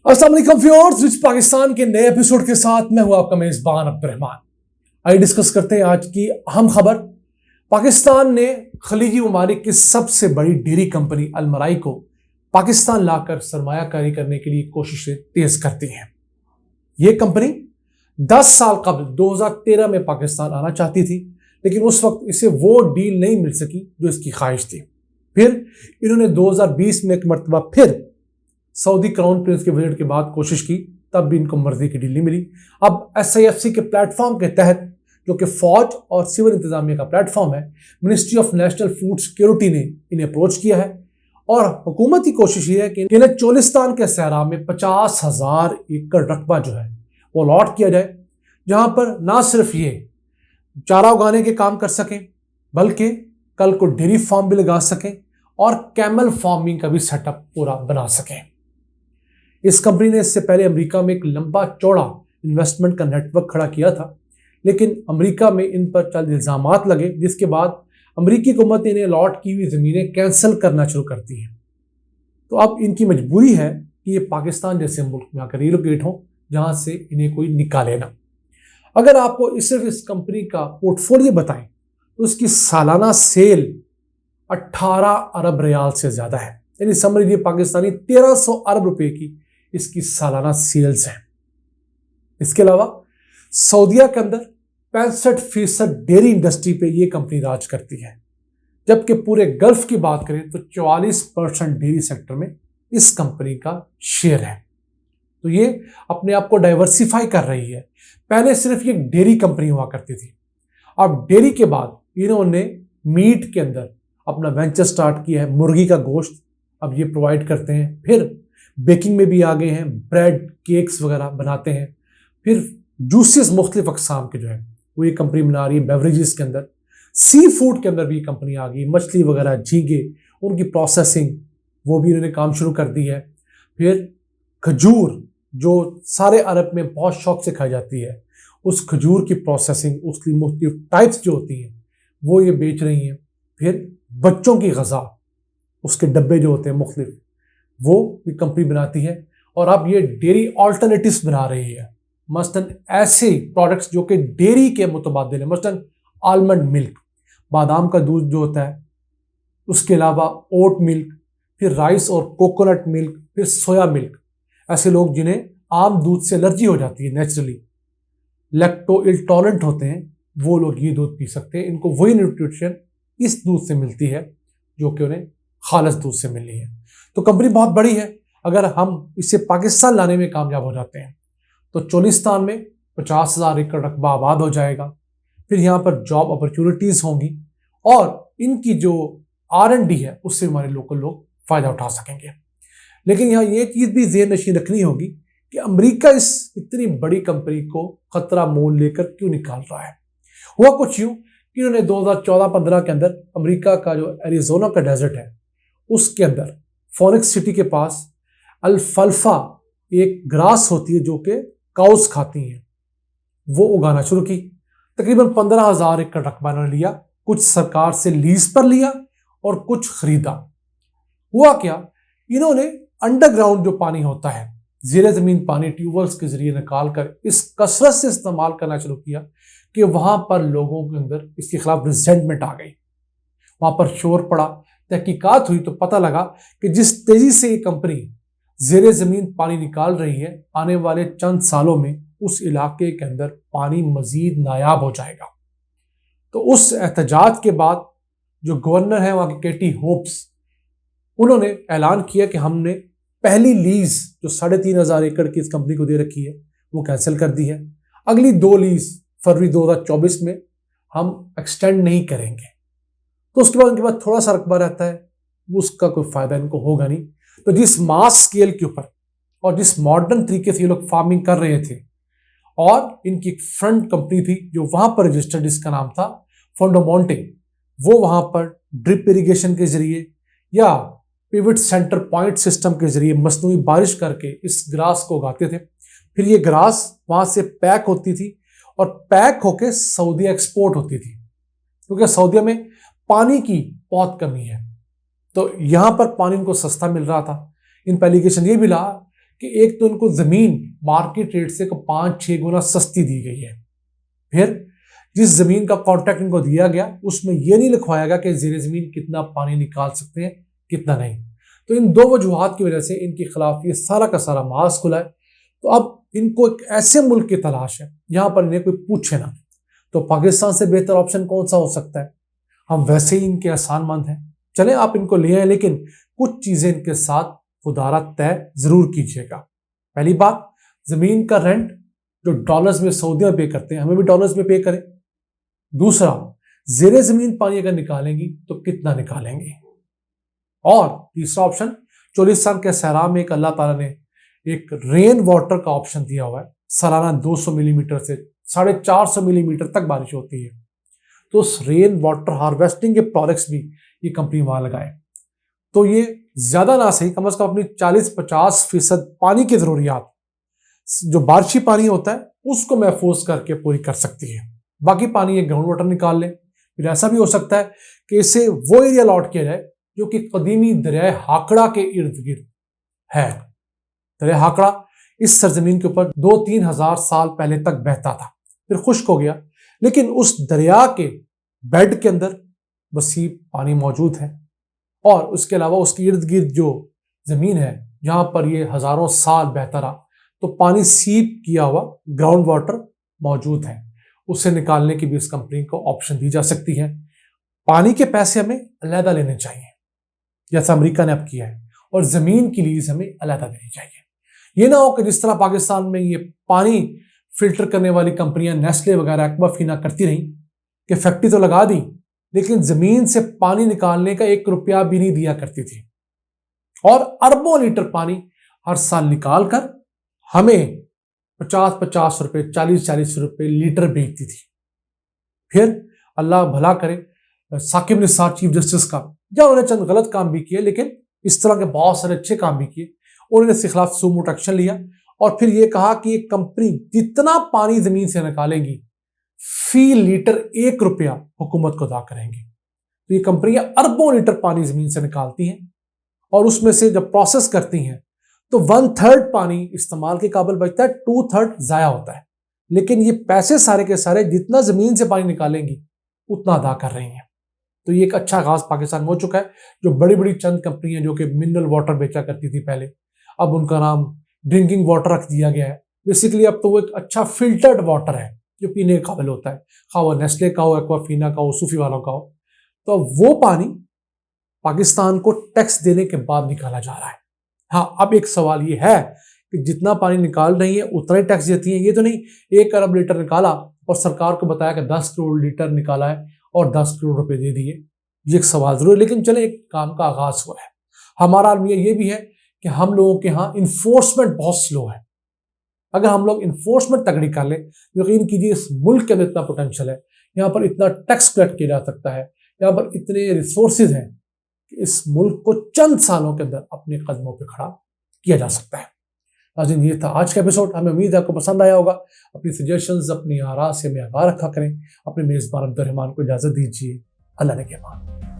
अस्सलाम वालेकुम viewers, rich Pakistan के नए एपिसोड के साथ मैं हूं आपका मेजबान अब्दुर्रहमान। आइए डिस्कस करते हैं आज की अहम खबर। पाकिस्तान ने खलीजी ममालिक की सबसे बड़ी डेयरी कंपनी अलमराई को पाकिस्तान लाकर सरमायाकारी करने के लिए कोशिशें तेज करती हैं। यह कंपनी 10 साल कबल 2013 में पाकिस्तान आना चाहती थी, लेकिन उस वक्त इसे वो डील नहीं मिल सकी जो इसकी ख्वाहिश थी। फिर इन्होंने 2020 में एक मरतबा फिर सऊदी क्राउन प्रिंस के विजिट के बाद कोशिश की, तब भी इनको मर्जी की डील नहीं मिली। अब SIFC के प्लेटफॉर्म के तहत, जो कि फौज और सिविल इंतजामिया का प्लेटफॉर्म है, ministry of national food security ने इन्हें अप्रोच किया है और हुकूमत की कोशिश ये है कि इन्हें चोलिस्तान के सहरा में 50,000 एकड़ रकबा जो है वो अलॉट किया जाए, जहां पर ना सिर्फ ये चारा उगाने के काम कर सकें, बल्कि कल को डेयरी फार्म भी लगा सकें और कैमल फार्मिंग का भी सेटअप पूरा बना सकें। इस कंपनी ने इससे पहले अमेरिका में एक लंबा चौड़ा इन्वेस्टमेंट का नेटवर्क खड़ा किया था, लेकिन अमेरिका में इन पर चंद इल्जामात लगे, जिसके बाद अमेरिकी हुकूमत ने इन्हें अलॉट की हुई ज़मीनें कैंसिल करना शुरू कर दी हैं। तो अब इनकी मजबूरी है कि ये पाकिस्तान जैसे मुल्क में आकर रिलोकेट हों, जहां से इन्हें कोई निकाले ना। अगर आपको सिर्फ इस कंपनी का पोर्टफोलियो बताएं तो उसकी सालाना सेल 18 अरब रियाल से ज़्यादा है, यानी समझ लीजिए पाकिस्तानी 1300 अरब रुपए की इसकी सालाना सेल्स है। इसके अलावा सऊदीया के अंदर 65% डेयरी इंडस्ट्री पे ये कंपनी राज करती है, जबकि पूरे गल्फ की बात करें तो 44% डेयरी सेक्टर में इस कंपनी का शेयर है। तो ये अपने आप को डाइवर्सिफाई कर रही है। पहले सिर्फ ये डेयरी कंपनी हुआ करती थी, अब डेयरी के बाद इन्होंने मीट के अंदर अपना वेंचर स्टार्ट किया है। मुर्गी का गोश्त अब ये प्रोवाइड करते हैं, फिर बेकिंग में भी आ गए हैं, ब्रेड केक्स वगैरह बनाते हैं, फिर जूसेस मुख्तलिफ अकसाम के जो है वो ये कंपनी बना रही है। बेवरेजेस के अंदर, सी फूड के अंदर भी कंपनी आ गई, मछली वगैरह, झींगे, उनकी प्रोसेसिंग वो भी इन्होंने काम शुरू कर दी है। फिर खजूर जो सारे अरब में बहुत शौक से खाई जाती है, उस खजूर की प्रोसेसिंग, उसकी मुख्तलिफ टाइप्स जो होती हैं वो ये बेच रही हैं। फिर बच्चों की ग़िज़ा, उसके डब्बे जो होते हैं मुख्तलिफ, वो भी कंपनी बनाती है। और अब ये डेयरी ऑल्टरनेटिव्स बना रही है, मसलन ऐसे प्रोडक्ट्स जो कि डेयरी के मुतबादिल है, मसलन आलमंड मिल्क, बादाम का दूध जो होता है, उसके अलावा ओट मिल्क, फिर राइस और कोकोनट मिल्क, फिर सोया मिल्क। ऐसे लोग जिन्हें आम दूध से एलर्जी हो जाती है, नेचुरली लैक्टो इंटॉलरेंट होते हैं, वो लोग ये दूध पी सकते हैं। इनको वही न्यूट्रिशन इस दूध से मिलती है जो कि उन्हें खालिस दूध से मिलनी है। तो कंपनी बहुत बड़ी है। अगर हम इसे पाकिस्तान लाने में कामयाब हो जाते हैं तो चोलिस्तान में 50,000 एकड़ रकबा आबाद हो जाएगा। फिर यहाँ पर जॉब अपॉर्चुनिटीज़ होंगी और इनकी जो R&D है उससे हमारे लोकल लोग फ़ायदा उठा सकेंगे। लेकिन यहाँ ये चीज़ भी ज़हन नशीन रखनी होगी कि अमेरिका इस इतनी बड़ी कंपनी को ख़तरा मोल लेकर क्यों निकाल रहा है। हुआ कुछ यूँ कि उन्होंने 2014-15 के अंदर अमेरिका का जो एरिज़ोना का डेजर्ट है, उसके अंदर फोनिक्स सिटी के पास अल्फाल्फा एक ग्रास होती है जो कि काउस खाती हैं, वो उगाना शुरू की। तकरीबन 15,000 एकड़ रकबा इन्होंने लिया, कुछ सरकार से लीज पर लिया और कुछ खरीदा। हुआ क्या, इन्होंने अंडरग्राउंड जो पानी होता है, ज़ेरे ज़मीन पानी ट्यूबवेल्स के जरिए निकाल कर इस कसरत से इस्तेमाल करना शुरू किया कि वहां पर लोगों के अंदर इसके खिलाफ रिजेंटमेंट आ गई। वहां पर शोर पड़ा, तहकीकात हुई तो पता लगा कि जिस तेजी से ये कंपनी ज़ेरे ज़मीन पानी निकाल रही है, आने वाले चंद सालों में उस इलाके के अंदर पानी मजीद नायाब हो जाएगा। तो उस एहतजाज के बाद जो गवर्नर है वहाँ के केटी होप्स, उन्होंने ऐलान किया कि हमने पहली लीज जो 3,500 एकड़ की इस कंपनी को दे रखी है वो कैंसिल कर दी है। अगली 2 लीज फरवरी 2024 में हम एक्सटेंड नहीं करेंगे। तो उसके बाद उनके पास थोड़ा सा रकबा रहता है, उसका कोई फायदा इनको होगा नहीं। तो जिस मास स्केल के ऊपर और जिस मॉडर्न तरीके से ये लोग फार्मिंग कर रहे थे, और इनकी एक फ्रंट कंपनी थी जो वहां पर रजिस्टर्ड, जिसका नाम था फंडोमोंटे, वो वहां पर ड्रिप इरिगेशन के जरिए या पिवट सेंटर पॉइंट सिस्टम के जरिए मसनूई बारिश करके इस ग्रास को उगाते थे। फिर ये ग्रास वहां से पैक होती थी और पैक होके सऊदीया एक्सपोर्ट होती थी, क्योंकि सऊदीया में पानी की बहुत कमी है। तो यहां पर पानी इनको सस्ता मिल रहा था। इन पर एलिगेशन ये भी रहा कि एक तो इनको जमीन मार्केट रेट से 5-6 गुना सस्ती दी गई है। फिर जिस जमीन का कॉन्ट्रैक्ट इनको दिया गया उसमें यह नहीं लिखवाया गया कि जेर जमीन कितना पानी निकाल सकते हैं कितना नहीं। तो इन दो वजूहात की वजह से इनके खिलाफ ये सारा का सारा मास खुला है। तो अब इनको एक ऐसे मुल्क की तलाश है यहां पर इन्हें कोई पूछे ना। तो पाकिस्तान से बेहतर ऑप्शन कौन सा हो सकता है? हम वैसे ही इनके आसानमंद हैं, चले आप इनको ले आए, लेकिन कुछ चीजें इनके साथ खुदारा तय जरूर कीजिएगा। पहली बात, जमीन का रेंट जो डॉलर्स में सऊदियां पे करते हैं हमें भी डॉलर्स में पे करें। दूसरा, जेरे जमीन पानी अगर निकालेंगी तो कितना निकालेंगी। और तीसरा ऑप्शन, चोलिस्तान के सहरा में एक अल्लाह ताला ने एक रेन वाटर का ऑप्शन दिया हुआ है। सालाना 200 मिलीमीटर से 450 मिलीमीटर तक बारिश होती है। तो उस रेन वाटर हार्वेस्टिंग के प्रोडक्ट्स भी ये कंपनी वहां लगाए तो ये ज्यादा ना सही कम से कम अपनी 40-50% पानी की जरूरियात जो बारिशी पानी होता है उसको महफूज करके पूरी कर सकती है। बाकी पानी ये ग्राउंड वाटर निकाल ले। फिर ऐसा भी हो सकता है कि इसे वो एरिया अलॉट किया जाए जो कि कदीमी दरिया हाकड़ा के इर्द गिर्द है। दरिया हाकड़ा इस सरजमीन के ऊपर 2-3 हजार साल पहले तक बहता था, फिर खुश्क हो गया, लेकिन उस दरिया के बेड के अंदर वसी पानी मौजूद है। और उसके अलावा उसके इर्द गिर्द जो जमीन है जहां पर ये हजारों साल बहता रहा तो पानी सीप किया हुआ ग्राउंड वाटर मौजूद है। उसे निकालने की भी इस कंपनी को ऑप्शन दी जा सकती है। पानी के पैसे हमें अलहदा लेने चाहिए जैसा अमेरिका ने अब किया है, और जमीन की लीज हमें अलहदा देनी चाहिए। ये ना हो कि जिस तरह पाकिस्तान में ये पानी फिल्टर करने वाली कंपनियां नेस्ले वगैरह एक्वाफीना करती रही कि फैक्ट्री तो लगा दी लेकिन जमीन से पानी निकालने का 1 रुपया भी नहीं दिया करती थी, और अरबों लीटर पानी हर साल निकाल कर हमें 50-50 रुपए 40-40 रुपए लीटर बेचती थी। फिर अल्लाह भला करे साकिब निसार चीफ जस्टिस का, या उन्होंने चंद गलत काम भी किए लेकिन इस तरह के बहुत सारे अच्छे काम भी किए, उन्होंने इसके खिलाफ सुमोटो एक्शन लिया और फिर यह कहा कि एक कंपनी जितना पानी जमीन से निकालेगी फी लीटर 1 रुपया हुकूमत को अदा करेंगी। तो ये कंपनियां अरबों लीटर पानी जमीन से निकालती हैं और उसमें से जब प्रोसेस करती हैं तो 1/3 पानी इस्तेमाल के काबिल बचता है, 2/3 जाया होता है। लेकिन ये पैसे सारे के सारे जितना जमीन से पानी निकालेंगी उतना अदा कर रही हैं। तो ये एक अच्छा आगाज पाकिस्तान में हो चुका है। जो बड़ी बड़ी चंद कंपनियां जो कि मिनरल वाटर बेचा करती थी पहले, अब उनका नाम ड्रिंकिंग वाटर रख दिया गया है। बेसिकली अब तो वो एक अच्छा फिल्टर्ड वाटर है जो पीने के काबिल होता है, खा वो नेस्ले का हो, एक्वाफीना का हो, सूफी वालों का हो। तो वो पानी पाकिस्तान को टैक्स देने के बाद निकाला जा रहा है। हाँ, अब एक सवाल ये है कि जितना पानी निकाल रही है उतना ही टैक्स देती है। ये तो नहीं 1 अरब लीटर निकाला और सरकार को बताया कि 10 करोड़ लीटर निकाला है और 10 करोड़ रुपए दे दिए। ये एक सवाल जरूर है, लेकिन चले एक काम का आगाज हुआ है। हमारा अलमिया ये भी है कि हम लोगों के यहाँ इन्फोर्समेंट बहुत स्लो है। अगर हम लोग इन्फोर्समेंट तगड़ी कर लें, यकीन कीजिए इस मुल्क के अंदर इतना पोटेंशियल है, यहाँ पर इतना टैक्स कलेक्ट किया जा सकता है, यहाँ पर इतने रिसोर्सेज हैं कि इस मुल्क को चंद सालों के अंदर अपने कदमों पर खड़ा किया जा सकता है। नाज़रीन, ये था आज का एपिसोड। हमें उम्मीद है आपको पसंद आया होगा। अपनी सजेशंस, अपनी आरा से हमें आगाह रखा करें। अपने मेजबान अब्दुल रहमान को इजाजत दीजिए। अल्लाह ने के मान।